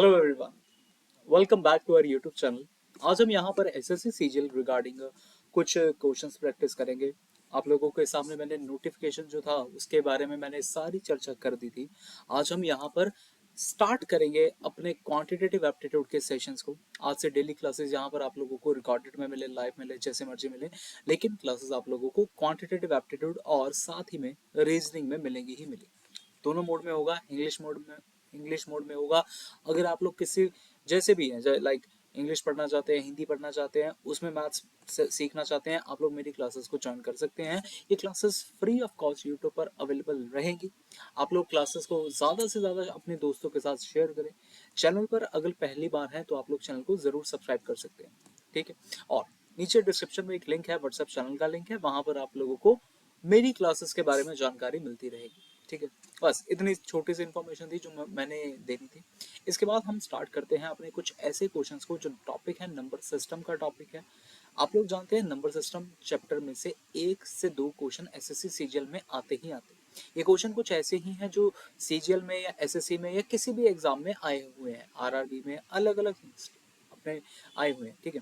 Hello everyone, welcome back to our YouTube channel. आज हम यहाँ पर एसएससी सीजीएल रिगार्डिंग कुछ क्वेश्चंस प्रैक्टिस करेंगे। आप लोगों के सामने मैंने नोटिफिकेशन जो था उसके बारे में मैंने सारी चर्चा कर दी थी। आज हम यहाँ पर स्टार्ट करेंगे अपने क्वांटिटेटिव एप्टीट्यूड के सेशंस को। आज से डेली क्लासेस यहाँ पर आप लोगों को रिकॉर्डेड में मिले, लाइव मिले, जैसे मर्जी मिले, लेकिन क्लासेस आप लोगों को क्वांटिटेटिव एप्टीट्यूड और साथ ही में रीजनिंग में मिलेंगी ही मिलेंगी। दोनों मोड में होगा, इंग्लिश मोड में होगा। अगर आप लोग किसी जैसे भी हैं, लाइक इंग्लिश पढ़ना चाहते हैं, हिंदी पढ़ना चाहते हैं, उसमें मैथ्स सीखना चाहते हैं, आप लोग मेरी क्लासेस को ज्वाइन कर सकते हैं। ये classes free of cost YouTube पर अवेलेबल रहेंगी। आप लोग क्लासेस को ज़्यादा से ज़्यादा अपने दोस्तों के साथ शेयर करें। चैनल पर अगर पहली बार है तो आप लोग चैनल को ज़रूर सब्सक्राइब कर सकते हैं, ठीक है। और नीचे डिस्क्रिप्शन में एक लिंक है, व्हाट्सएप चैनल का लिंक है, वहां पर आप लोगों को मेरी क्लासेस के बारे में जानकारी मिलती रहेगी, ठीक है। बस इतनी छोटी सी इन्फॉर्मेशन थी जो मैंने देनी थी। इसके बाद हम स्टार्ट करते हैं अपने कुछ ऐसे क्वेश्चंस को जो टॉपिक है नंबर सिस्टम का टॉपिक है। आप लोग जानते हैं नंबर सिस्टम चैप्टर में से 1 से 2 क्वेश्चन एसएससी सीजीएल में आते ही आते हैं। ये क्वेश्चन कुछ ऐसे ही हैं जो सीजीएल में या एसएससी में या किसी भी एग्जाम में आए हुए हैं, आरआरबी में अलग अलग अपने आए हुए हैं, ठीक है।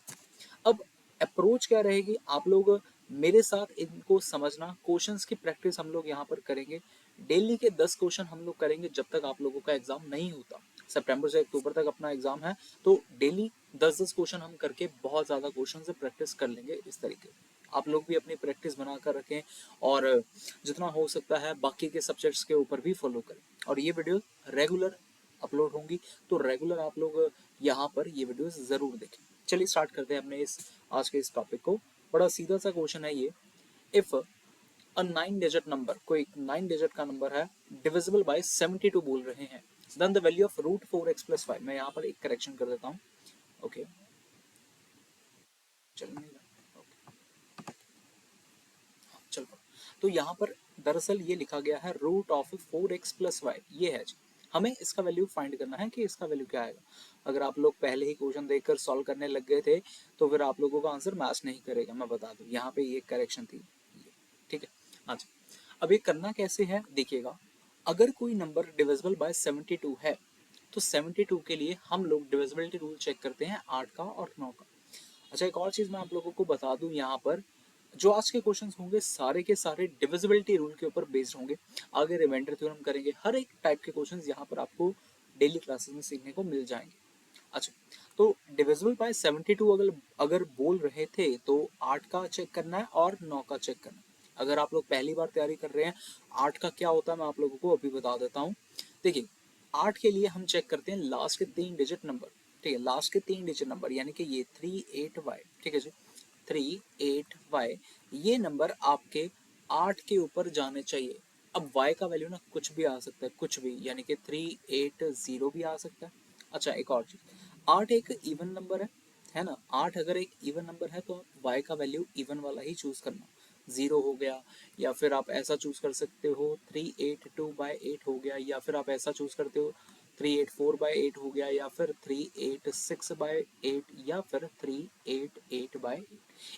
अब अप्रोच क्या रहेगी, आप लोग मेरे साथ इनको समझना, क्वेश्चंस की प्रैक्टिस हम लोग यहाँ पर करेंगे। डेली के 10 क्वेश्चन हम लोग करेंगे जब तक आप लोगों का एग्जाम नहीं होता। सितंबर से अक्टूबर तक अपना एग्जाम है, तो डेली 10-10 क्वेश्चन हम करके बहुत ज़्यादा क्वेश्चन से प्रैक्टिस कर लेंगे। इस तरीके आप लोग भी अपनी प्रैक्टिस बना कर रखें और जितना हो सकता है बाकी के सब्जेक्ट्स के ऊपर भी फॉलो करें। और ये वीडियो रेगुलर अपलोड होंगी, तो रेगुलर आप लोग यहाँ पर ये वीडियोस ज़रूर देखें। चलिए स्टार्ट करते हैं अपने इस आज के इस टॉपिक को। बड़ा सीधा सा क्वेश्चन है ये। इफ अ 9 डिजिट नंबर, कोई 9 डिजिट का नंबर है, डिविजिबल बाय 72 बोल रहे हैं, then the value of root 4x plus 5। मैं यहाँ पर एक करेक्शन कर देता हूँ। ओके, चल नहीं रहा, ओके चल पड़ा। तो यहाँ पर दरअसल ये लिखा गया है रूट ऑफ 4x प्लस 5, ये है जी। हमें इसका वैल्यू फाइंड करना है कि इसका वैल्यू क्या आएगा। अगर आप लोग पहले ही क्वेश्चन देखकर सॉल्व करने लग गए थे तो फिर आप लोगों का आंसर मैच नहीं करेगा, मैं बता दूं। यहाँ पे ये करेक्शन थी ये, ठीक है। अच्छा, अब ये करना कैसे है देखिएगा। अगर कोई नंबर डिविजिबल बाय 72 है तो 72 के लिए हम लोग डिविजिबिलिटी रूल चेक करते हैं 8 का और 9 का। अच्छा, एक और चीज मैं आप लोगों को बता दूं, यहाँ पर जो आज के क्वेश्चंस होंगे सारे के सारे डिविजिबिलिटी रूल के ऊपर बेस्ड होंगे। आगे रिमाइंडर थ्योरम करेंगे, हर एक टाइप के क्वेश्चंस यहाँ पर आपको डेली क्लासेस में सीखने को मिल जाएंगे। अच्छा, तो डिविजिबल बाय 72 अगर अगर बोल रहे थे तो 8 का चेक करना है और 9 का चेक करना है। अगर आप लोग पहली बार तैयारी कर रहे हैं, 8 का क्या होता है मैं आप लोगों को अभी बता देता हूँ। देखिए, 8 के लिए हम चेक करते हैं लास्ट के 3 डिजिट नंबर, ठीक है। लास्ट के 3 डिजिट नंबर यानी कि ये 38y, ठीक है जी, 38y, ये नंबर आपके 8 के ऊपर जाने चाहिए। अब y का वैल्यू ना कुछ भी आ सकता है, कुछ भी, यानी कि 380 भी आ सकता है। अच्छा, एक और चीज, 8 एक इवन नंबर है ना। 8 अगर एक इवन नंबर है तो आप y का वैल्यू इवन वाला ही चूज करना। 0 हो गया, या फिर आप ऐसा चूज कर सकते हो 382/8 हो गया, या फिर आप ऐसा चूज करते हो 384/8 हो गया, या फिर 386/8, या फिर 388/8।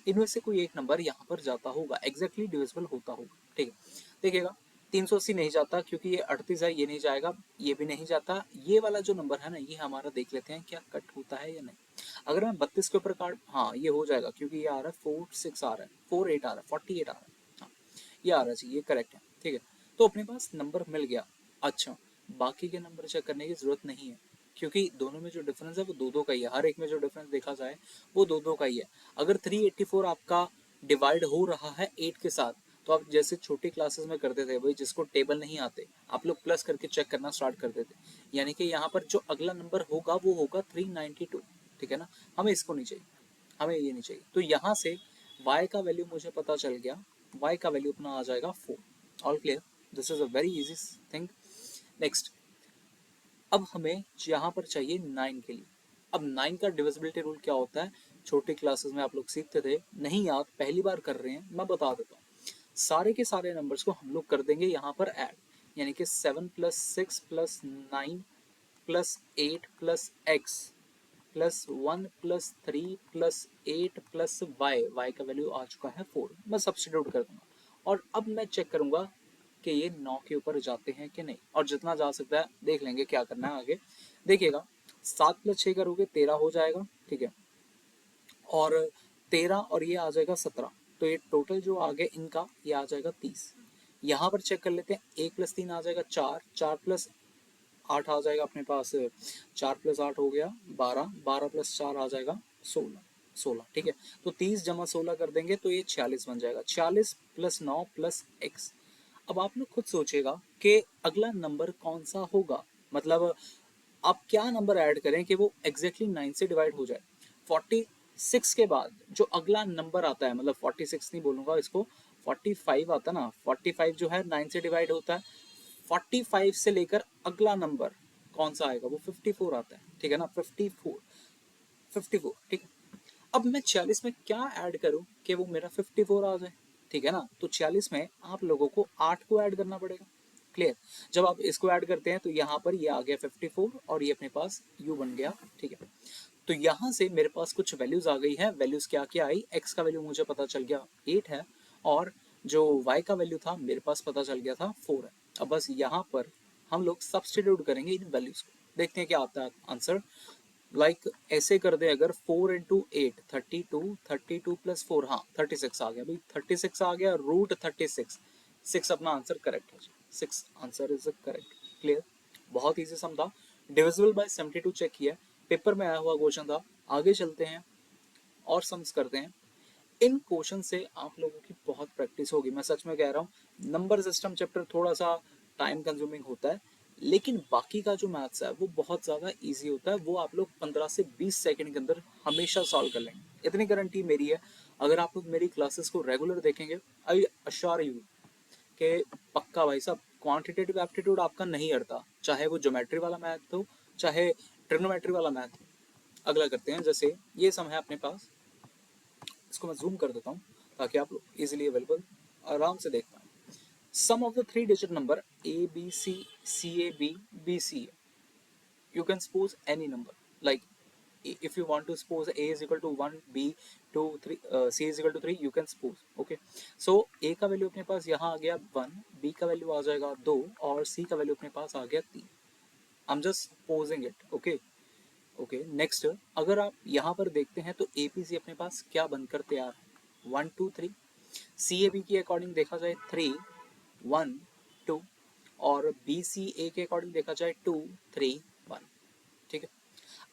इनमें से कोई एक नंबर यहाँ पर जाता होगा, एग्जैक्टली डिविजिबल होता होगा, ठीक है। देखिएगा, 380 नहीं जाता क्योंकि ये 38 है, ये नहीं जाएगा, ये भी नहीं जाता। ये वाला जो नंबर है ना, ये हमारा देख लेते हैं क्या कट होता है या नहीं। अगर मैं 32 के ऊपर काट, हाँ ये हो जाएगा क्योंकि ये आ रहा है 46 आ रहा है, 48 आ रहा है, 48 आ रहा है, हाँ ये आ रहा है, ये करेक्ट है, ठीक है। तो अपने पास नंबर मिल गया। अच्छा, बाकी के नंबर चेक करने की जरूरत नहीं है क्योंकि दोनों में जो डिफरेंस है वो दो दो का ही है। हर एक में जो डिफरेंस देखा जाए वो दो दो का ही है। अगर 384 आपका डिवाइड हो रहा है 8 के साथ, तो आप जैसे छोटी क्लासेस में करते थे भाई, जिसको टेबल नहीं आते आप लोग प्लस करके चेक करना स्टार्ट कर देते, यानी कि यहाँ पर जो अगला नंबर होगा वो होगा 392, ठीक है ना। हमें इसको नहीं चाहिए, हमें ये नहीं चाहिए। तो यहाँ से y का वैल्यू मुझे पता चल गया, y का वैल्यू अपना आ जाएगा 4। All clear, this is a very easy thing. Next, अब हमें यहाँ पर चाहिए 9 के लिए। अब 9 का डिविजिबिलिटी रूल क्या होता है, छोटी क्लासेस में आप लोग सीखते थे, नहीं याद पहली बार कर रहे हैं, मैं बता देता हूँ। सारे के सारे नंबर्स को हम लोग कर देंगे यहाँ पर ऐड, यानी कि 7 + 6 + 9 + 8 + x +1 + 3 + 8 + y का वैल्यू आ चुका है 4। मैं सब्सटीट्यूट कर दूंगा और अब मैं चेक करूंगा कि ये 9 के ऊपर जाते हैं कि नहीं, और जितना जा सकता है देख लेंगे क्या करना है आगे। देखिएगा, 7 + 6 करोगे 13 हो जाएगा, ठीक है। और 13 और ये आ जाएगा 17, तो ये टोटल जो आ गया इनका ये आ जाएगा 30। यहाँ पर चेक कर लेते हैं, 1 + 3 आ जाएगा 4, 4 + 8 आ जाएगा अपने पास, 4 + 8 हो गया 12, 12 + 4 आ जाएगा 16, 16, ठीक है। तो 30 + 16 कर देंगे तो ये 46 बन जाएगा, 46 + 9 + x। अब आप लोग खुद सोचिएगा कि अगला नंबर कौन सा होगा, मतलब आप क्या नंबर ऐड करें कि वो एग्जैक्टली 9 से डिवाइड हो जाए। 46 के बाद जो अगला नंबर आता है, मतलब 46 नहीं बोलूंगा इसको, 45 आता ना, 45 जो है 9 से डिवाइड होता है। 45 से लेकर अगला नंबर कौन सा आएगा, वो 54 आता है, ठीक है ना, 54, 54, ठीक है। अब मैं 46 में क्या ऐड करूं कि वो मेरा 54 आ जाए, ठीक है ना। तो 46 में आप लोगों को 8 को ऐड करना पड़ेगा, क्लियर। जब आप इसको ऐड करते हैं तो यहाँ पर ये आ गया 54 और ये अपने पास u बन गया, ठीक है। तो यहाँ से मेरे पास कुछ वैल्यूज आ गई है। वैल्यूज क्या क्या आई, x का वैल्यू मुझे पता चल गया 8 है, और जो y का वैल्यू था मेरे पास पता चल गया था 4 है। अब बस यहाँ पर हम लोग सब्सटीट्यूट करेंगे इन वैल्यूज को, देखते हैं क्या आता है आंसर। लाइक ऐसे कर दे अगर, 4 × 8 32, 32 + 4, हाँ 36 आ गया भाई, 36 आ गया, √36, 6 अपना आंसर करेक्ट है, 6 आंसर इज करेक्ट, क्लियर। बहुत इजी सम था, डिविजिबल बाय 72 चेक किया, पेपर में आया हुआ क्वेश्चन था। आगे चलते हैं और सम्स करते हैं। इन क्वेश्चन से आप लोगों की बहुत प्रैक्टिस होगी, मैं सच में कह रहा हूँ। नंबर सिस्टम चैप्टर थोड़ा सा टाइम कंज्यूमिंग होता है, लेकिन बाकी का जो मैथ्स है वो बहुत ज़्यादा इजी होता है, वो आप लोग 15 से 20 सेकंड के अंदर हमेशा सॉल्व कर लेंगे, इतनी गारंटी मेरी है। अगर आप लोग मेरी क्लासेस को रेगुलर देखेंगे, आई अश्योर यू कि पक्का भाई साहब क्वांटिटेटिव एप्टीट्यूड आपका नहीं अड़ता, चाहे वो ज्योमेट्री वाला मैथ हो, चाहे ट्रिग्नोमेट्री वाला मैथ हो। अगला करते हैं, जैसे ये सम है अपने पास, इसको मैं जूम कर देता हूँ ताकि आप लोग इजीली अवेलेबल आराम से देख पाए। Sum of the 3 digit number ABC, CAB, BCA, you can suppose any number, like if you want to suppose A is equal to 1, B 2, 3, C is equal to 3, you can suppose, okay। So A का value अपने पास यहाँ आ गया 1, B का value आ जाएगा 2 और C का value अपने पास आ गया 3। I'm just posing it, okay। Okay next, अगर आप यहाँ पर देखते हैं तो APC अपने पास क्या बनकर तैयार है, 1 2 3। CAB के अकॉर्डिंग देखा जाए 3 1 2, और BCA के अकॉर्डिंग देखा जाए 2 3 1, ठीक है।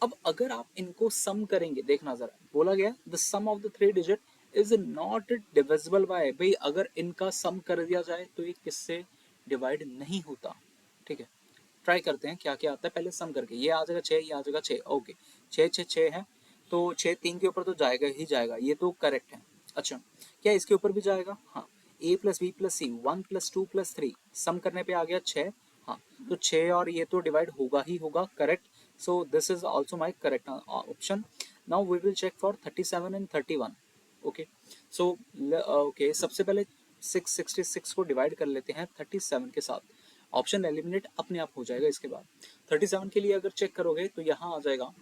अब अगर आप इनको सम करेंगे, देखना जरा, बोला गया the sum of the 3 digit is not divisible by, भाई अगर इनका सम कर दिया जाए तो ये किससे डिवाइड नहीं होता, ठीक है। ट्राई करते हैं क्या क्या आता है, पहले सम करके। ये आ जाएगा 6, ये आ जाएगा 6, ओके। 6 6 6 है, तो 6 3 के ऊपर तो जाएगा ही जाएगा, ये तो करेक्ट है। अच्छा, क्या इसके ऊपर भी जाएगा, हाँ। A + B + C, 1 + 2 + 3, सम करने पे आ गया 6, हाँ। तो 6 और ये तो डिवाइड होगा ही होगा, correct. So this is also my correct option. Now we will check for 37 and 31, okay. So okay, सबसे पहले 666 को डिवाइड कर लेते हैं 37 के साथ, ऑप्शन एलिमिनेट अपने आप हो जाएगा। इसके बाद 37 के लिए अगर चेक करोगे तो यहाँ आ जाएगा,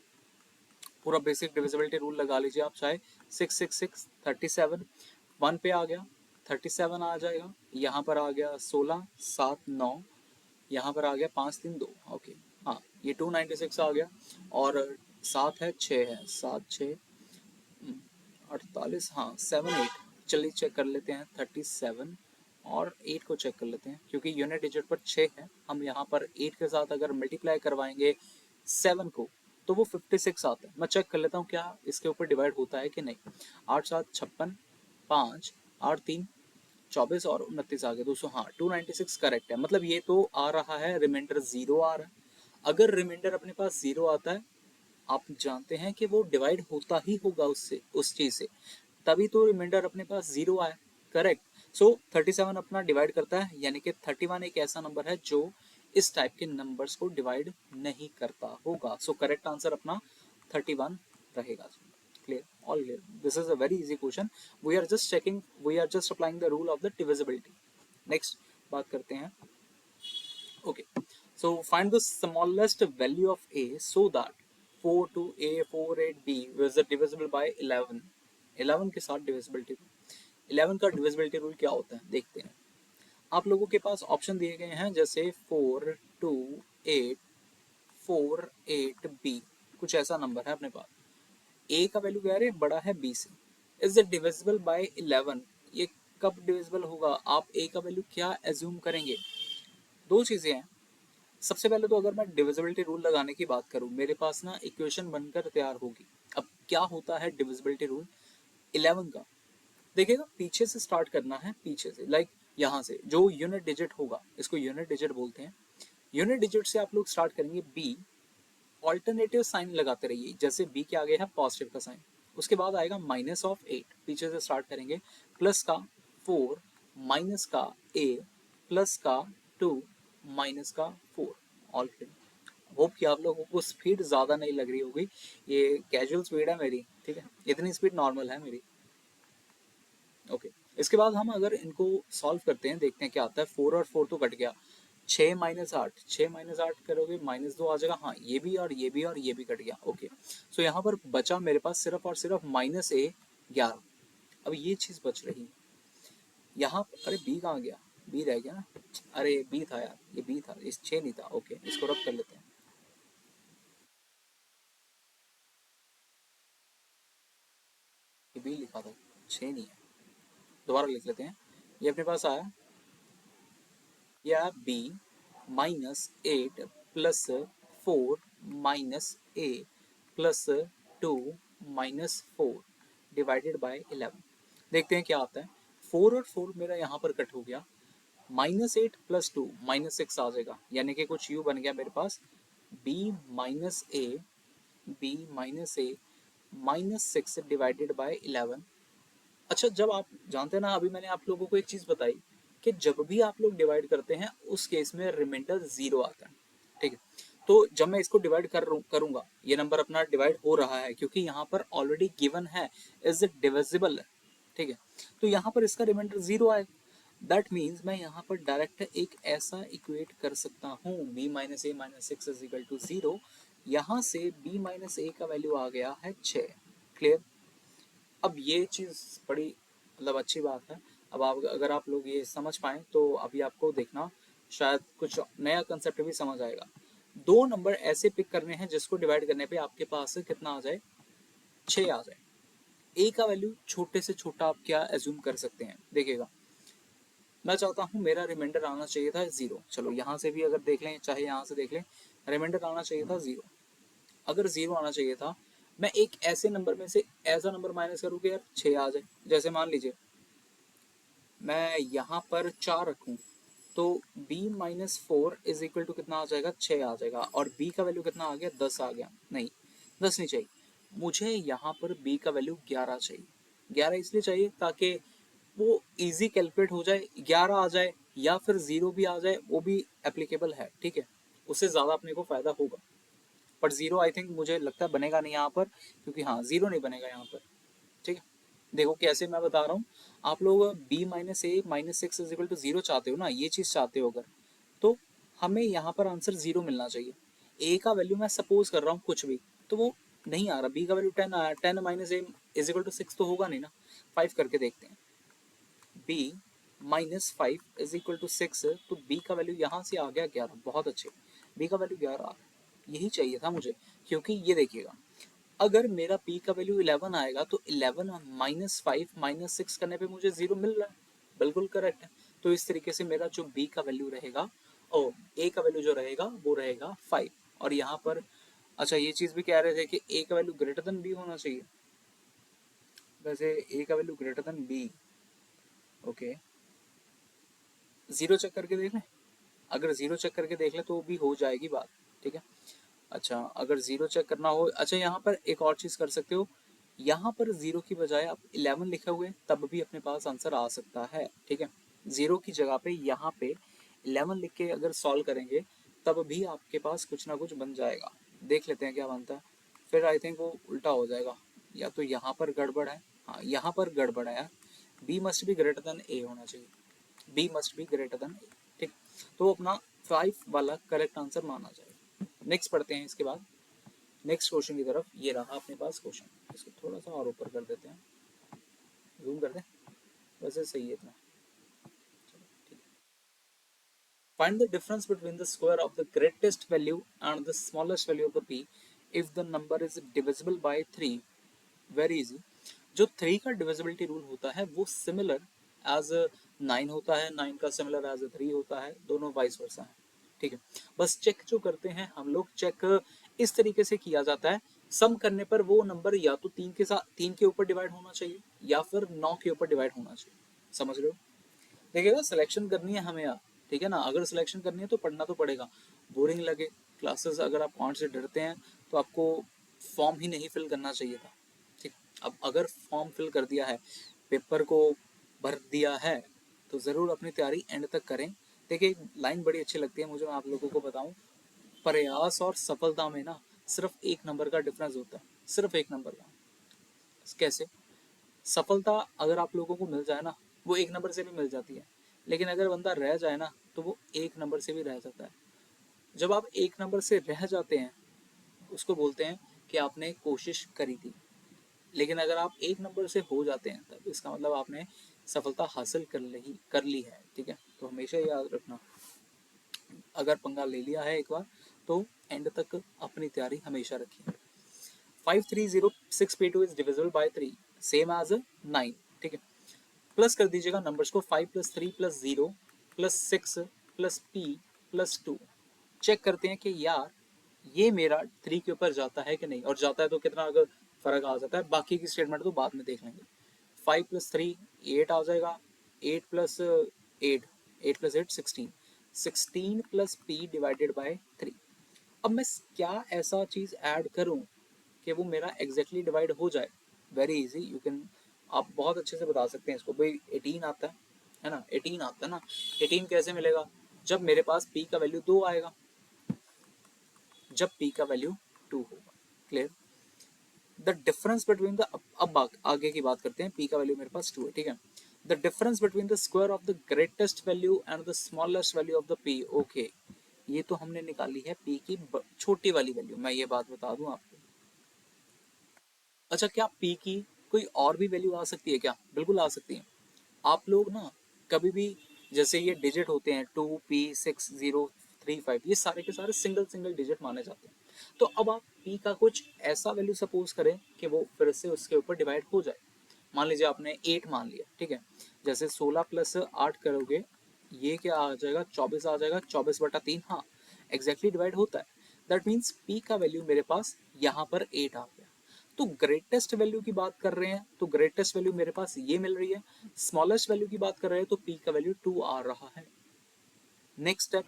पूरा बेसिक डिविजिबिलिटी रूल लगा लीजिए आप चाहे, 666 37, 1 पे आ गया 37 आ जाएगा, यहाँ पर आ गया 16 7 9, यहाँ पर आ गया 5 3 2, ओके। हाँ, ये 296 आ गया, और 7 है 6 है, 7 6 48, हाँ 7 8। चलिए चेक कर लेते हैं 37 और 8 को चेक कर लेते हैं, क्योंकि यूनिट डिजिट पर 6 है, हम यहाँ पर 8 के साथ अगर मल्टीप्लाई करवाएंगे 7 को तो वो 56 आता है। मैं चेक कर लेता हूँ क्या इसके ऊपर डिवाइड होता है कि नहीं। 8 7 56, 5 8 3 24 और 29 आ गया 200, हाँ 296 करेक्ट है। मतलब ये तो आ रहा है रिमाइंडर 0 आ रहा है। अगर रिमाइंडर अपने पास 0 आता है, आप जानते हैं कि वो डिवाइड होता ही होगा उससे, उस चीज से, तभी तो रिमाइंडर अपने पास 0 आया, करेक्ट। सो 37 अपना डिवाइड करता है, यानी कि 31 एक ऐसा नंबर है जो इस टाइप के नंबर्स को डिवाइड नहीं करता होगा। सो करेक्ट आंसर अपना 31 रहेगा। Clear, all clear, this is a very easy question. We are just checking, we are just applying the rule of the divisibility. Next बात करते हैं, okay. So find the smallest value of a so that 4 to a 4 8 b is divisible by 11। 11 के साथ divisibility, 11 का divisibility rule क्या होता है देखते हैं। आप लोगों के पास ऑप्शन दिए गए हैं, जैसे 4 2 8 4 8 b। कुछ ऐसा नंबर है अपने पास, ए का वैल्यू क्या है, बड़ा है बी से, इज इट डिविजिबल बाय 11? ये कब डिविजिबल होगा, आप ए का वैल्यू क्या एज्यूम करेंगे? दो चीजें हैं। सबसे पहले तो अगर मैं डिविजिबिलिटी रूल लगाने की बात करूं, मेरे पास ना इक्वेशन बनकर तैयार होगी। अब क्या होता है डिविजिबिलिटी रूल 11 का, देखिएगा पीछे से स्टार्ट करना है, पीछे से लाइक यहाँ से जो यूनिट डिजिट होगा, इसको यूनिट डिजिट बोलते हैं। यूनिट डिजिट से आप लोग स्टार्ट करेंगे बी, ऑल्टरनेटिव साइन लगाते रहिए, जैसे बी के आगे है पॉजिटिव का साइन, उसके बाद आएगा -8, पीछे से स्टार्ट करेंगे, प्लस का 4, माइनस का ए, प्लस का 2, माइनस का 4। ऑलरेडी होप कि आप लोगों को स्पीड ज़्यादा नहीं लग रही होगी, ये कैजुअल स्पीड है मेरी, ठीक है, इतनी स्पीड नॉर्मल है मेरी। ओके, इसके बाद हम अगर इनको सॉल्व करते हैं, देखते हैं क्या आता है। 4 और 4 तो कट गया, 6 - 8, 6 - 8 करोगे -2 आ जाएगा, हाँ ये भी और ये भी और ये भी कट गया। ओके, सो यहाँ पर बचा मेरे पास सिर्फ और सिर्फ -11। अब ये चीज़ बच रही यहाँ, अरे बी कहाँ गया, बी रह गया ना, अरे बी था यार, ये बी था, इस 6 नहीं था। ओके, इसको रब कर लेते हैं, ये बी लिखा था, 6 नहीं है, दोबारा लिख लेते हैं। ये अपने पास आया, या B -8 plus 4 A plus 2 -4 divided by 11। देखते हैं क्या आता है। 4 और 4 मेरा यहाँ पर कट हो गया, -8 प्लस 2 -6 आ जाएगा, यानी कि कुछ यू बन गया मेरे पास, b - a, -6 डिवाइडेड बाय 11। अच्छा, जब आप जानते हैं ना, अभी मैंने आप लोगों को एक चीज बताई कि जब भी आप लोग डिवाइड करते हैं उस केस में रिमाइंडर 0 आता है, ठीक है। तो जब मैं इसको डिवाइड करूंगा, ये नंबर अपना डिवाइड हो रहा है क्योंकि यहाँ पर ऑलरेडी गिवन है, इज इट डिविजिबल, ठीक है। तो यहाँ पर इसका रिमाइंडर 0 आएगा, दैट मीन्स मैं यहाँ पर डायरेक्ट एक ऐसा इक्वेट कर सकता हूँ, b - a - 6 is equal to 0। यहाँ से b - a का वैल्यू आ गया है 6। क्लियर? अब ये चीज़ बड़ी मतलब अच्छी बात है। अब आप अगर आप लोग ये समझ पाएँ तो अभी आपको देखना शायद कुछ नया कंसेप्ट भी समझ आएगा। दो नंबर ऐसे पिक करने हैं जिसको डिवाइड करने पे आपके पास कितना आ जाए, 6 आ जाए। ए का वैल्यू छोटे से छोटा आप क्या एज्यूम कर सकते हैं, देखिएगा मैं चाहता हूँ मेरा रिमाइंडर आना चाहिए था 0। चलो यहाँ से भी अगर देख लें, चाहे यहाँ से देख लें, रिमाइंडर आना चाहिए था 0। अगर 0 आना चाहिए था, मैं एक ऐसे नंबर में से ऐसा नंबर माइनस करूँ कि यार 6 आ जाए। जैसे मान लीजिए मैं यहाँ पर 4 रखूँ, तो b - 4 इज इक्वल टू कितना आ जाएगा, 6 आ जाएगा। और b का वैल्यू कितना आ गया, 10 आ गया। नहीं, 10 नहीं चाहिए मुझे, यहाँ पर b का वैल्यू 11 चाहिए। 11 इसलिए चाहिए ताकि वो इजी कैलकुलेट हो जाए, 11 आ जाए या फिर 0 भी आ जाए, वो भी एप्लीकेबल है, ठीक है। उससे ज़्यादा अपने को फायदा होगा। पर 0 आई थिंक मुझे लगता है बनेगा नहीं यहाँ पर, क्योंकि हाँ 0 नहीं बनेगा यहाँ पर, ठीक है। देखो कैसे मैं बता रहा हूँ, आप लोग b - a - 6 is equal to 0 चाहते हो ना, ये चीज़ चाहते हो अगर, तो हमें यहाँ पर आंसर 0 मिलना चाहिए। a का वैल्यू मैं सपोज कर रहा हूँ कुछ भी, तो वो नहीं आ रहा। b का वैल्यू 10 आया, 10 - a इज इक्वल टू 6 तो होगा नहीं ना। 5 करके देखते हैं, b -5 इज इक्वल टू 6, तो b का वैल्यू यहाँ से आ गया 11। बहुत अच्छे, b का वैल्यू 11 आ गया, यही चाहिए था मुझे। क्योंकि ये देखिएगा, अगर मेरा p का वैल्यू 11 आएगा तो 11 -5 -6 करने पे मुझे 0 मिल रहा है, बिल्कुल करेक्ट है। तो इस तरीके से मेरा जो b का वैल्यू रहेगा, और a का वैल्यू जो रहेगा वो रहेगा 5। और यहाँ पर अच्छा ये चीज़ भी कह रहे थे कि a का वैल्यू ग्रेटर देन b होना चाहिए। वैसे a का value greater than b, okay, 0 check करके देख लें। अगर 0 चेक करके देख लें तो भी हो जाएगी बात, ठीक है। अच्छा, अगर 0 चेक करना हो, अच्छा यहाँ पर एक और चीज़ कर सकते हो, यहाँ पर 0 की बजाय आप 11 लिखे हुए तब भी अपने पास आंसर आ सकता है, ठीक है। 0 की जगह पे यहाँ पे 11 लिख के अगर सॉल्व करेंगे तब भी आपके पास कुछ ना कुछ बन जाएगा। देख लेते हैं क्या बनता है, फिर आई थिंक वो उल्टा हो जाएगा, या तो यहाँ पर गड़बड़ है, हाँ यहाँ पर गड़बड़ है यार, B must be greater than A होना चाहिए, B must be greater than A, ठीक। तो अपना 5 वाला करेक्ट आंसर माना जाएगा। नेक्स्ट पढ़ते हैं इसके बाद, नेक्स्ट क्वेश्चन की तरफ। ये रहा अपने पास क्वेश्चन, इसको थोड़ा सा और ऊपर कर देते हैं, जूम कर दें, वैसे सही है इतना, ठीक है। Find the difference between the square of the greatest value and the smallest value of the p if the number is divisible by 3, very easy. जो 3 का डिविजिबिलिटी रूल होता है वो सिमिलर एज 9 होता है, 9 का सिमिलर एज 3 होता है, दोनों वाइस वर्सा है। ठीक है, बस चेक जो करते हैं हम लोग, चेक इस तरीके से किया जाता है, सम करने पर वो नंबर या तो 3 के साथ 3 के ऊपर डिवाइड होना चाहिए या फिर 9 के ऊपर डिवाइड होना चाहिए। समझ रहे हो? देखिएगा, सिलेक्शन करनी है हमें यार, ठीक है ना। अगर सिलेक्शन करनी है तो पढ़ना तो पड़ेगा, बोरिंग लगे क्लासेस, अगर आप पॉइंट से डरते हैं तो आपको फॉर्म ही नहीं फिल करना चाहिए था। ठीक, अब अगर फॉर्म फिल कर दिया है, पेपर को भर दिया है, तो ज़रूर अपनी तैयारी एंड तक करें। देखिए, एक लाइन बड़ी अच्छी लगती है मुझे, मैं आप लोगों को बताऊं, प्रयास और सफलता में ना सिर्फ एक नंबर का डिफरेंस होता है, सिर्फ एक नंबर का। कैसे? सफलता अगर आप लोगों को मिल जाए ना, वो एक नंबर से भी मिल जाती है, लेकिन अगर बंदा रह जाए ना तो वो एक नंबर से भी रह जाता है। जब आप एक नंबर से रह जाते हैं उसको बोलते हैं कि आपने कोशिश करी थी, लेकिन अगर आप एक नंबर से हो जाते हैं तब इसका मतलब आपने सफलता हासिल कर ली है। ठीक है, तो हमेशा याद रखना, अगर पंगा ले लिया है एक बार तो एंड तक अपनी तैयारी हमेशा रखिए। 5306p2 is divisible by 3, same as 9। ठीक है, प्लस कर दीजिएगा नंबर्स को, 5 + 3 + 0 + 6 + p + 2। चेक करते हैं कि यार ये मेरा 3 के ऊपर जाता है कि नहीं, और जाता है तो कितना अगर फर्क आ जाता है, बाकी की स्टेटमेंट तो बाद में देख लेंगे। 5 + 3 8 आ जाएगा, 8 + 8 8 + 8 16, 16 + p डिवाइडेड बाय 3। अब मैं क्या ऐसा चीज ऐड करूं कि वो मेरा एग्जैक्टली डिवाइड हो जाए? वेरी इजी, यू कैन, आप बहुत अच्छे से बता सकते हैं इसको भाई। 18 आता है ना, 18 आता है ना। 18 कैसे मिलेगा? जब मेरे पास p का वैल्यू 2 आएगा, जब p का वैल्यू 2 होगा। Clear? The difference between the, अब आगे की बात करते हैं, p का वैल्यू मेरे पास 2 है, ठीक है। The difference between the square of the greatest value and the smallest value of the p। Okay, ये तो हमने निकाली है p की छोटी वाली वैल्यू, मैं ये बात बता दूं आपको। अच्छा, क्या p की कोई और भी वैल्यू आ सकती है क्या? बिल्कुल आ सकती है। आप लोग ना कभी भी, जैसे ये डिजिट होते हैं 2p 6 0 3 5, ये सारे के सारे सिंगल सिंगल डिजिट माने जाते हैं। तो अब आप p का कुछ ऐसा वैल्यू सपोज करें कि वो फिर से उसके ऊपर डिवाइड हो जाए। मान लीजिए आपने 8 मान लिया, ठीक है। जैसे 16 + 8 करोगे, ये क्या आ जाएगा? 24 आ जाएगा, 24/3, हाँ एग्जैक्टली डिवाइड होता है। दैट मीन्स p का वैल्यू मेरे पास यहाँ पर 8 आ गया। तो ग्रेटेस्ट वैल्यू की बात कर रहे हैं तो ग्रेटेस्ट वैल्यू मेरे पास ये मिल रही है। स्मॉलेस्ट वैल्यू की बात कर रहे हैं तो p का वैल्यू 2 आ रहा है। नेक्स्ट स्टेप,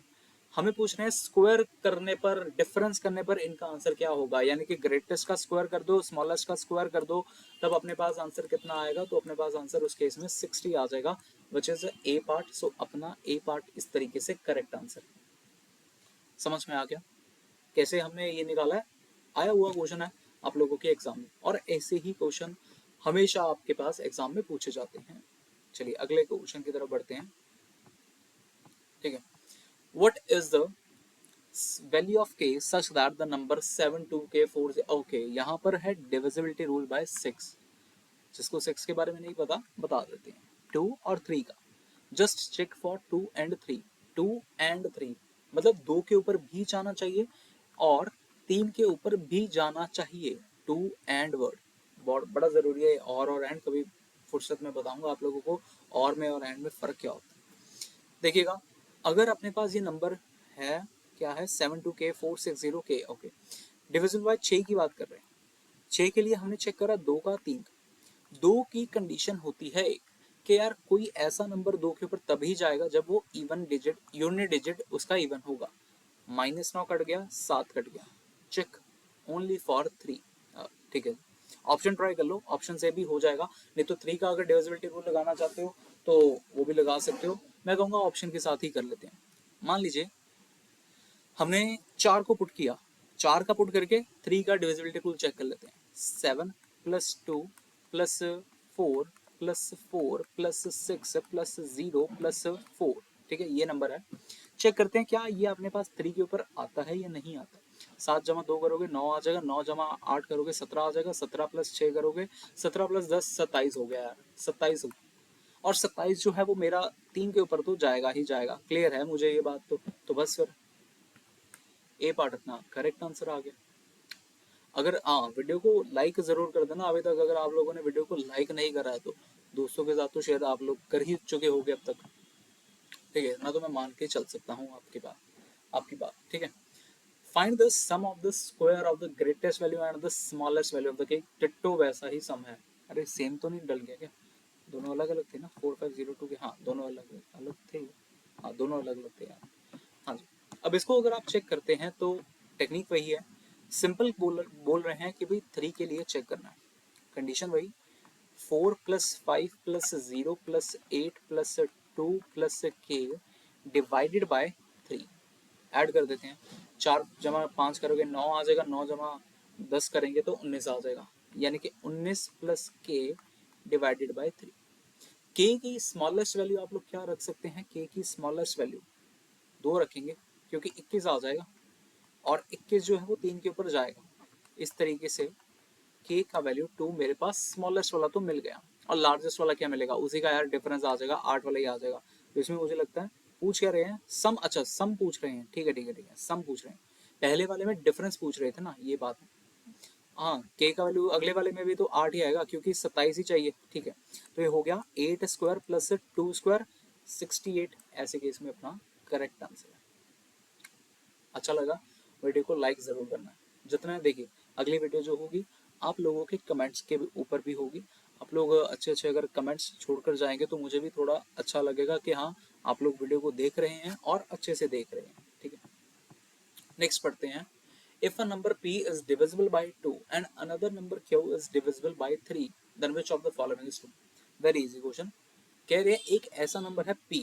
हमें पूछ रहे हैं स्क्वायर करने पर, डिफरेंस करने पर इनका आंसर क्या होगा, यानी कि ग्रेटेस्ट का स्क्वायर कर दो, स्मॉलेस्ट का स्क्वायर कर दो, तब अपने पास आंसर कितना आएगा? तो अपने पास आंसर उस केस में 60 आ जाएगा, विच इज ए पार्ट। सो अपना ए पार्ट इस तरीके से करेक्ट आंसर। समझ में आ गया कैसे हमने ये निकाला है? आया हुआ क्वेश्चन है आप लोगों के एग्जाम में, और ऐसे ही क्वेश्चन हमेशा आपके पास एग्जाम में पूछे जाते हैं। चलिए अगले क्वेश्चन की तरफ बढ़ते हैं। ठीक है, what is the value of k such that the number 7 2 k 4 से, ओके यहाँ पर है डिविजिबिलिटी रूल बाय 6। जिसको 6 के बारे में नहीं पता बता देते हैं, 2 और 3 का। Just check for 2 and 3, 2 and 3 मतलब 2 के ऊपर भी जाना चाहिए और 3 के ऊपर भी जाना चाहिए। 2 एंड वर्ड बहुत बड़ा जरूरी है। और एंड कभी फुर्सत में बताऊंगा आप लोगों को, और में और एंड में फर्क क्या होता है। देखिएगा, अगर अपने पास ये नंबर है, क्या है? 7 2 k 4 6 0 k, okay. Division bye 6 की बात कर रहे हैं। 6 के लिए हमने चेक करा 2 का 3 का। 2 की कंडीशन होती है एक, कि यार कोई ऐसा नंबर 2 के ऊपर तभी जाएगा जब वो इवन डिजिट, यूनिट डिजिट उसका इवन होगा। -9 कट गया, 7 कट गया, चेक ओनली फॉर 3। ठीक है, ऑप्शन ट्राई कर लो, ऑप्शन से भी हो जाएगा, नहीं तो 3 का अगर डिविजिबिलिटी रूल लगाना चाहते हो तो वो भी लगा सकते हो। मैं कहूँगा ऑप्शन के साथ ही कर लेते हैं। मान लीजिए हमने 4 को पुट किया, 4 का पुट करके 3 का डिविजिबिलिटी रूल चेक कर लेते हैं। 7 + 2 + 4 + 4 + 6 + 0 + 4, ठीक है, ये नंबर है। चेक करते हैं क्या ये अपने पास 3 के ऊपर आता है या नहीं आता। 7 जमा 2 करोगे 9 आ जाएगा, 9 जमा 8 करोगे 17 आ जाएगा, 17 + 6 करोगे, 17 + 10 27 हो गया यार, 27 हो गया। और 27 जो है वो मेरा 3 के ऊपर तो जाएगा ही जाएगा, क्लियर है मुझे ये बात तो बस फिर ए पार्ट अपना करेक्ट आंसर आ गया। अगर हाँ वीडियो को लाइक जरूर कर देना अभी तक, अगर आप लोगों ने वीडियो को लाइक नहीं करा है तो दोस्तों के साथ तो शायद आप लोग कर ही चुके होंगे अब तक, ठीक है ना, तो मैं मान के चल सकता हूँ आपकी बात ठीक है। Find the sum of the square of the greatest value and the smallest value of the cake, ditto वैसा ही सम है। अरे सेम तो नहीं डल गया क्या, दोनों अलग अलग थे ना 4502 के, हाँ दोनों अलग अलग थे, हाँ दोनों अलग अलग थे यार। हाँ जी, अब इसको अगर आप चेक करते हैं तो टेक्निक वही है, सिंपल बोल रहे हैं कि भाई 3 के लिए चेक करना है, कंडीशन वही 4 plus 5 plus 0 plus 8 plus 2 plus के डिवाइडेड बाय 3, ऐड कर देते हैं, 4 जमा 5 करोगे 9 आ जाएगा, 9 जमा 10 करेंगे तो 19 आ जाएगा, यानी कि 19 प्लस के डिवाइडेड बाय 3। के की स्मॉलेस्ट वैल्यू आप लोग क्या रख सकते हैं, के की स्मॉलेस्ट वैल्यू 2 रखेंगे क्योंकि 21 आ जाएगा, और 21 जो है वो 3 के ऊपर जाएगा, इस तरीके से के का वैल्यू 2 मेरे पास स्मॉलेस्ट वाला तो मिल गया, और लार्जेस्ट वाला क्या मिलेगा, उसी का यार डिफरेंस आ जाएगा, 8 वाला ही आ जाएगा। तो इसमें मुझे लगता है पूछ क्या रहे हैं, सम, अच्छा सम पूछ रहे हैं, ठीक है ठीक है ठीक है, सम पूछ रहे हैं, पहले वाले में डिफरेंस पूछ रहे थे ना, ये बात है। हाँ के का वैल्यू अगले वाले में भी तो 8 ही आएगा क्योंकि 27 ही चाहिए, ठीक है। तो ये हो गया 8 स्क्वायर प्लस 2 स्क्वायर 68, ऐसे केस में अपना करेक्ट आंसर है। अच्छा लगा, वीडियो को लाइक ज़रूर करना है, जितना देखिए अगली वीडियो जो होगी आप लोगों के कमेंट्स के ऊपर भी होगी, आप लोग अच्छे अच्छे अगर कमेंट्स छोड़कर जाएंगे तो मुझे भी थोड़ा अच्छा लगेगा कि हाँ आप लोग वीडियो को देख रहे हैं और अच्छे से देख रहे हैं, ठीक है। नेक्स्ट पढ़ते हैं, if a number p is divisible by 2 and another number q is divisible by 3 then which of the following is true। Very easy question, कह रहे हैं एक ऐसा नंबर है p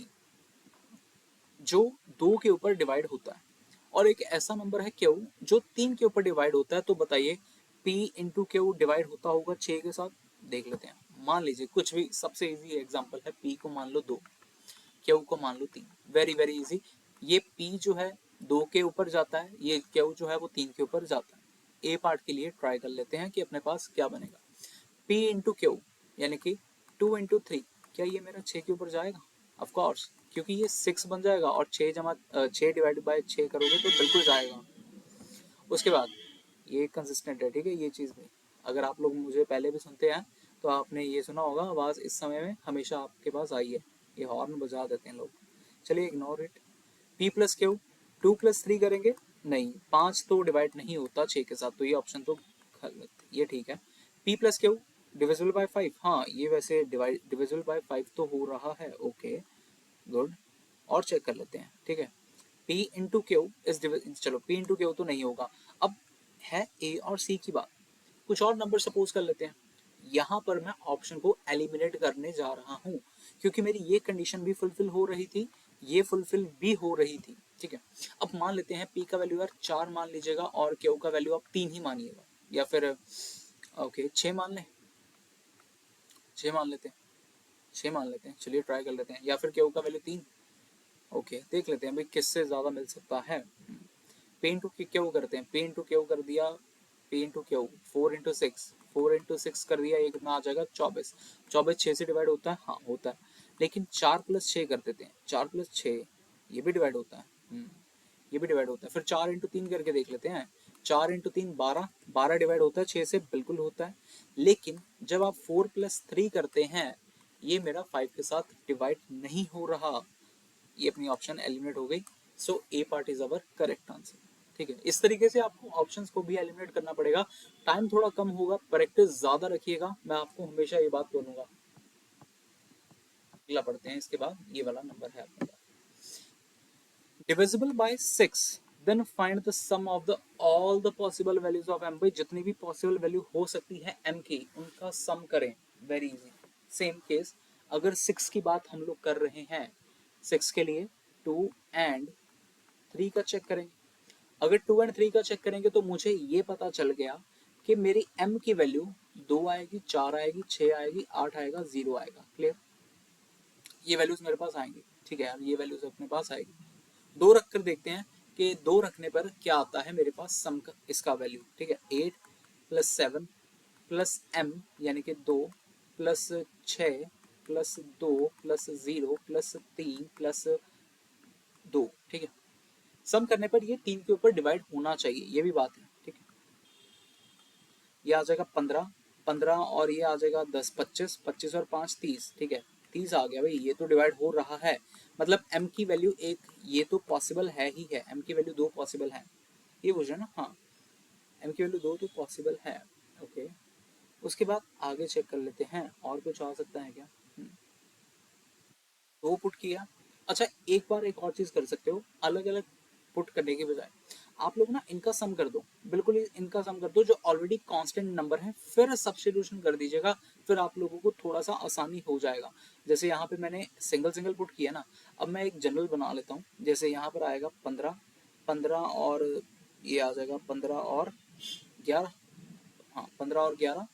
जो 2 के ऊपर डिवाइड होता है, और एक ऐसा नंबर है क्यू जो 3 के ऊपर डिवाइड होता है, तो बताइए p इंटू क्यू डिवाइड होता होगा 6 के साथ, देख लेते हैं। मान लीजिए कुछ भी, सबसे इजी एग्जांपल है, p को मान लो 2, क्यू को मान लो 3, वेरी वेरी इजी। ये p जो है 2 के ऊपर जाता है, ये क्यू जो है वो 3 के ऊपर जाता है। ए पार्ट के लिए ट्राई कर लेते हैं कि अपने पास क्या बनेगा, p इंटू क्यू यानी कि 2 इंटू 3, क्या ये मेरा 6 के ऊपर जाएगा, ऑफ कोर्स, क्योंकि ये 6 बन जाएगा, और 6 डिवाइड बाय 6 करोगे तो बिल्कुल जाएगा। उसके बाद ये कंसिस्टेंट है, ठीक है, ये चीज़ भी, अगर आप लोग मुझे पहले भी सुनते हैं तो आपने ये सुना होगा, आवाज़ इस समय में हमेशा आपके पास आई है, ये हॉर्न बजा देते हैं लोग। चलिए ignore it. p plus Q 2 plus 3 करेंगे, नहीं 5 तो डिवाइड नहीं होता 6 के साथ, तो ये ऑप्शन तो गलत, ये ठीक है। p plus Q divisible by 5, हाँ ये वैसे डिविजिबल बाय 5 तो हो रहा है, ओके गुड, और चेक कर लेते हैं, ठीक है। p इंटू क्यू इज, चलो p इंटू क्यू तो नहीं होगा। अब है a और c की बात, कुछ और नंबर सपोज कर लेते हैं, यहाँ पर मैं ऑप्शन को एलिमिनेट करने जा रहा हूँ, क्योंकि मेरी ये कंडीशन भी फुलफिल हो रही थी, ये फुलफिल भी हो रही थी, ठीक है। अब मान लेते हैं p का वैल्यू यार 4 मान लीजिएगा, और q का वैल्यू आप 3 ही मानिएगा, या फिर ओके 6 मान लें, 6 मान लेते हैं, 6 मान लेते हैं, चलिए ट्राई कर लेते हैं, या फिर q का वैल्यू 3, ओके देख लेते हैं भाई किससे ज़्यादा मिल सकता है। पे इंटू क्यू करते हैं, पे इंटू क्यू कर दिया, पे इंटू क्यू 4 इंटू 6, 4 इंटू 6 कर दिया, ये कितना आ जाएगा 24, 24 6 से डिवाइड होता है, हाँ होता है, लेकिन 4 प्लस 6 कर देते हैं, 4 प्लस 6 ये भी डिवाइड होता है, ये भी डिवाइड होता है, फिर 4 इंटू 3 करके देख लेते हैं, 4 इंटू 3 12, 12 डिवाइड होता है 6 से, बिल्कुल होता है, लेकिन जब आप 4 प्लस 3 करते हैं ये मेरा 5 के साथ डिवाइड नहीं हो रहा, ये अपनी ऑप्शन एलिमिनेट हो गई, so A part is our correct answer, ठीक है। इस तरीके से आपको ऑप्शंस को भी एलिमिनेट करना पड़ेगा, टाइम थोड़ा कम होगा, प्रैक्टिस ज्यादा रखिएगा, मैं आपको हमेशा ये बात बोलूंगा। अगला पढ़ते हैं, इसके बाद ये वाला नंबर है अपने पास, divisible by 6 then find the sum of the all the possible values of m, भाई जितनी भी पॉसिबल वैल्यू हो सकती है m की उनका सम करें, वेरी इजी। सेम केस, अगर 6 की बात हम लोग कर रहे हैं, 6 के लिए 2 एंड 3 का चेक करेंगे, अगर 2 एंड 3 का चेक करेंगे तो मुझे ये पता चल गया कि मेरी m की वैल्यू 2 आएगी, 4 आएगी, 6 आएगी, 8 आएगा, 0 आएगा, क्लियर, ये वैल्यूज मेरे पास आएंगी, ठीक है यार, ये वैल्यूज अपने पास आएगी। दो रख कर देखते हैं कि दो रखने पर क्या आता है मेरे पास सम का, इसका वैल्यू, ठीक है, 8 प्लस 7 प्लस m यानी कि 2 plus 6 plus 2 plus 0 plus 3 plus 2, ठीक है। सम करने पर ये 3 के ऊपर डिवाइड होना चाहिए, ये भी बात है, ठीक है। ये आ जाएगा 15, 15 और ये आ जाएगा 10, 25, 25 और 5 30, ठीक है 30 आ गया भाई, ये तो डिवाइड हो रहा है, मतलब m की वैल्यू एक, ये तो पॉसिबल है ही है, m की वैल्यू 2 पॉसिबल है, ये पूछ रहे ना, हाँ m की वैल्यू 2 तो पॉसिबल है। ओके, उसके बाद आगे चेक कर लेते हैं और कुछ आ सकता है क्या। दो पुट किया। अच्छा एक बार एक और चीज कर सकते हो, अलग अलग पुट करने के बजाय आप लोग ना इनका सम कर दो, बिल्कुल इनका सम कर दो जो ऑलरेडी कांस्टेंट नंबर है, फिर सब्स्टिट्यूशन कर दीजिएगा, फिर आप लोगों को थोड़ा सा आसानी हो जाएगा। जैसे यहाँ पे मैंने सिंगल सिंगल पुट किया ना, अब मैं एक जनरल बना लेता हूँ, जैसे यहाँ पर आएगा 15, 15 और ये आ जाएगा 15 और 11, हाँ 15 और 11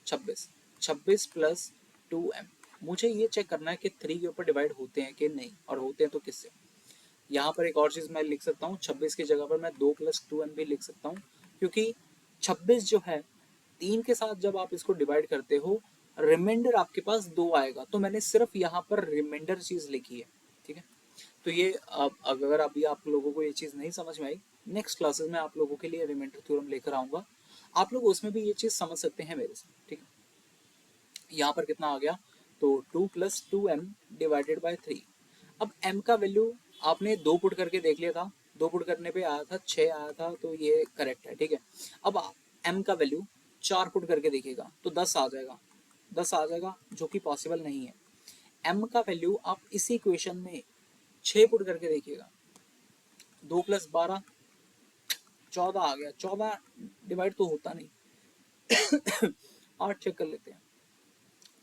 26, 26 प्लस 2m। मुझे ये चेक करना है कि 3 के ऊपर डिवाइड होते हैं कि नहीं, और होते हैं तो किससे। यहाँ पर एक और चीज मैं लिख सकता हूँ, 26 की जगह पर मैं 2 प्लस 2m भी लिख सकता हूँ, क्योंकि 26 जो है 3 के साथ जब आप इसको डिवाइड करते हो, रिमाइंडर आपके पास 2 आएगा, तो मैंने सिर्फ यहाँ पर रिमाइंडर चीज लिखी है, ठीक है। तो ये अब अगर अभी आप लोगों को ये चीज़ नहीं समझ में आई, नेक्स्ट क्लासेस में आप लोगों के लिए रिमाइंडर थ्योरम लेकर आऊंगा, आप लोग उसमें भी ये चीज़ समझ सकते हैं मेरे से, ठीक है। यहाँ पर कितना आ गया, तो 2 प्लस 2m डिवाइडेड बाई 3। अब m का वैल्यू आपने दो पुट करके देख लिया था, दो पुट करने पे आया था 6 आया था, तो ये करेक्ट है, ठीक है। अब m का वैल्यू 4 पुट करके देखिएगा तो 10 आ जाएगा, 10 आ जाएगा जो कि पॉसिबल नहीं है। m का वैल्यू आप इसी इक्वेशन में 6 पुट करके देखिएगा, 2 प्लस 12 14 आ गया, 14 डिवाइड तो होता नहीं। 8 चेक कर लेते हैं,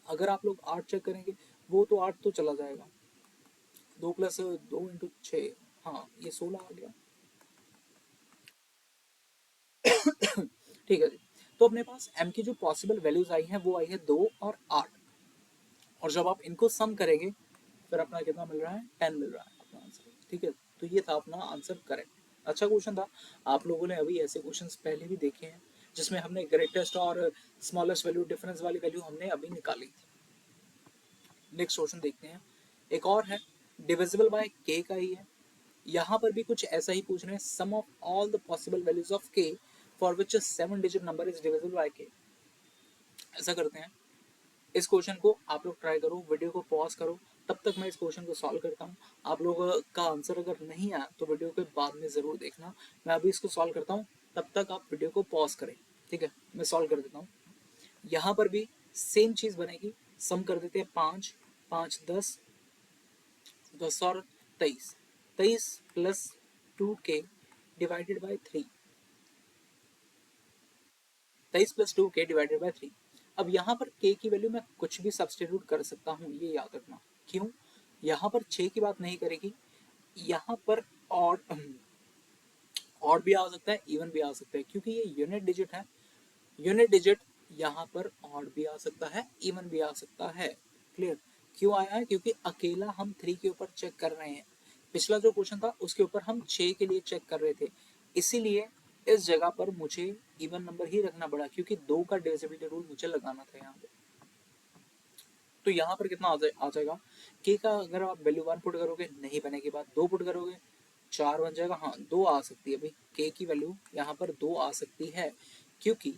अगर आप लोग 8 चेक करेंगे वो तो 8 तो चला जाएगा, 2 प्लस 2 इंटू 6, हाँ ये 16 आ गया। ठीक है जी, तो अपने पास m की जो पॉसिबल वैल्यूज आई हैं वो आई है 2 और 8, और जब आप इनको सम करेंगे फिर अपना कितना मिल रहा है, 10 मिल रहा है अपना आंसर, ठीक है। तो ये था अपना आंसर करेक्ट, अच्छा क्वेश्चन था। आप लोगों ने अभी ऐसे क्वेश्चंस पहले भी देखे हैं जिसमें हमने ग्रेटेस्ट और स्मॉलेस्ट वैल्यू डिफरेंस वाली वैल्यू हमने अभी निकाली थी। नेक्स्ट क्वेश्चन देखते हैं, एक और है डिविजिबल बाय k का ही है, यहाँ पर भी कुछ ऐसा ही पूछ रहे हैं, sum of all the possible values of k for which a 7 digit number is divisible by k। ऐसा करते हैं, इस क्वेश्चन को आप लोग ट्राई करो, वीडियो को पॉज करो, तब तक मैं इस क्वेश्चन को सॉल्व करता हूँ। आप लोगों का आंसर अगर नहीं आया तो वीडियो के बाद में ज़रूर देखना, मैं अभी इसको सॉल्व करता हूँ, तब तक आप वीडियो को पॉज करें, ठीक है। मैं सॉल्व कर देता हूँ, यहाँ पर भी सेम चीज़ बनेगी, सम कर देते हैं 5, 5 10, 10 और 23, 23 plus 2k divided by 3, 23 plus 2k divided by 3। अब यहाँ पर k की वैल्यू मैं कुछ भी सब्सटीट्यूट कर सकता हूँ, ये याद रखना। क्यों, यहाँ पर 6 की बात नहीं करेगी, यहाँ पर ऑड ऑड भी आ सकता है, इवन भी आ सकता है, क्योंकि ये यूनिट डिजिट है, यूनिट डिजिट यहाँ पर ऑड भी आ सकता है, इवन भी आ सकता है। क्लियर, क्यों आया है, क्योंकि अकेला हम 3 के ऊपर चेक कर रहे हैं, पिछला जो क्वेश्चन था उसके ऊपर हम 6 के लिए चेक कर रहे थे, इसीलिए इस जगह पर मुझे इवन नंबर ही रखना पड़ा, क्योंकि 2 का डिविजिबिलिटी रूल मुझे लगाना था यहाँ पे। तो यहाँ पर कितना आ जाएगा, के का अगर आप वैल्यू 1 पुट करोगे नहीं बनेगी बात, 2 पुट करोगे 4 बन जाएगा, हाँ 2 आ सकती है भाई, के की वैल्यू यहाँ पर 2 आ सकती है, क्योंकि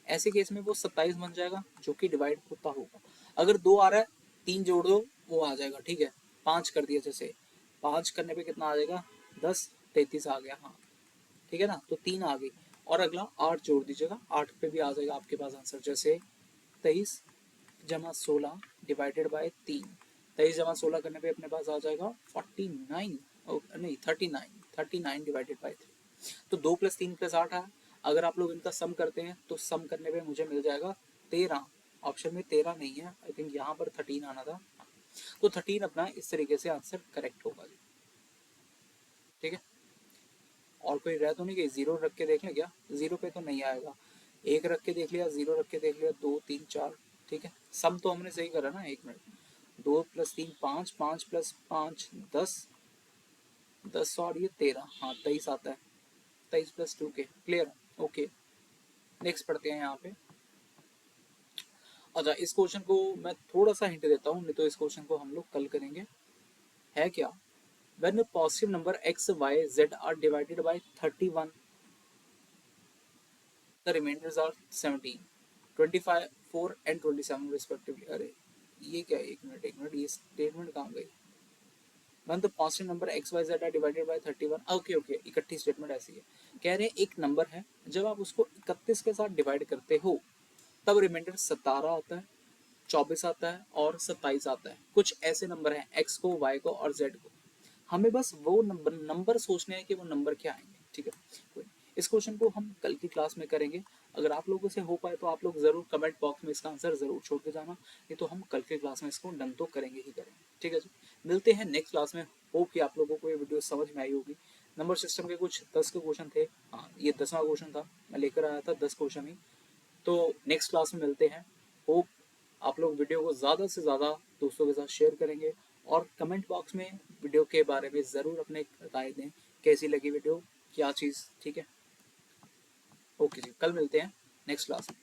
ऐसे केस में वो 27 बन जाएगा जो कि डिवाइड होता होगा। अगर 2 आ रहा है 3 जोड़ दो वो आ जाएगा, ठीक है। 5 कर दिया, जैसे 5 करने पे कितना आ जाएगा, 10, 33 आ गया, हाँ ठीक है ना, तो 3 आ गई, और अगला 8 जोड़ दीजिएगा, 8 पे भी आ जाएगा आपके पास आंसर, जैसे 23 जमा 16 डिवाइडेड बाय 3, 23 जमा 16 करने पे अपने पास आ जाएगा 49, नहीं 39, 39 डिवाइडेड बाय 3। तो 2 प्लस 3 प्लस 8 है, अगर आप लोग इनका सम करते हैं तो सम करने पे मुझे मिल जाएगा 13, ऑप्शन में 13 नहीं है, आई थिंक यहाँ पर 13 आना था, तो 13 अपना इस तरीके से आंसर करेक्ट होगा जी, ठीक है। और कोई रह तो नहीं गई, जीरो रख के देख लें क्या, जीरो पे तो नहीं आएगा, एक रख के देख लिया, जीरो रख के देख लिया, 2 3 4, ठीक है। सम तो हमने सही करा ना, एक मिनट, 2 प्लस 3 5, 5 प्लस 5 10, 10 और ये 13, हाँ 23 आता है, 23 plus 2k, clear, okay. Next पढ़ते हैं यहाँ पे। अच्छा इस क्वेश्चन को मैं थोड़ा सा हिंट देता हूँ, नहीं तो इस क्वेश्चन को हम लोग कल करेंगे। है क्या, when a positive number x y z are divided by 31, the remainders are 17, 25 4 and 27 respectively. अरे ये क्या है, एक मिनट, ये स्टेटमेंट कहाँ गई? When the positive number X Y Z are divided by 31। Okay okay, इकट्ठी स्टेटमेंट ऐसी है। कह रहे हैं एक नंबर है, जब आप उसको 31 के साथ डिवाइड करते हो तब रिमाइंडर 17 आता है, 24 आता है और 27 आता है। कुछ ऐसे नंबर हैं एक्स को, वाई को और जेड को। हमें बस वो नंबर सोचने हैं कि वो नंबर क्या आएंगे, ठीक है। कोई नहीं। इस क्वेश्चन को हम कल की क्लास में करेंगे। अगर आप लोगों से हो पाए तो आप लोग जरूर कमेंट बॉक्स में इसका आंसर जरूर छोड़ के जाना, नहीं तो हम कल की क्लास में इसको डन तो करेंगे ही करेंगे, ठीक है जी। मिलते हैं नेक्स्ट क्लास में। होप कि आप लोगों को ये वीडियो समझ में आई होगी। नंबर सिस्टम के कुछ 10 के क्वेश्चन थे। हाँ, ये 10वां क्वेश्चन था, मैं लेकर आया था 10 क्वेश्चन ही। तो नेक्स्ट क्लास में मिलते हैं। होप आप लोग वीडियो को ज़्यादा से ज़्यादा दोस्तों के साथ शेयर करेंगे और कमेंट बॉक्स में वीडियो के बारे में ज़रूर अपने राय दें, कैसी लगी वीडियो, क्या चीज़, ठीक है। ओके जी, कल मिलते हैं नेक्स्ट क्लास में।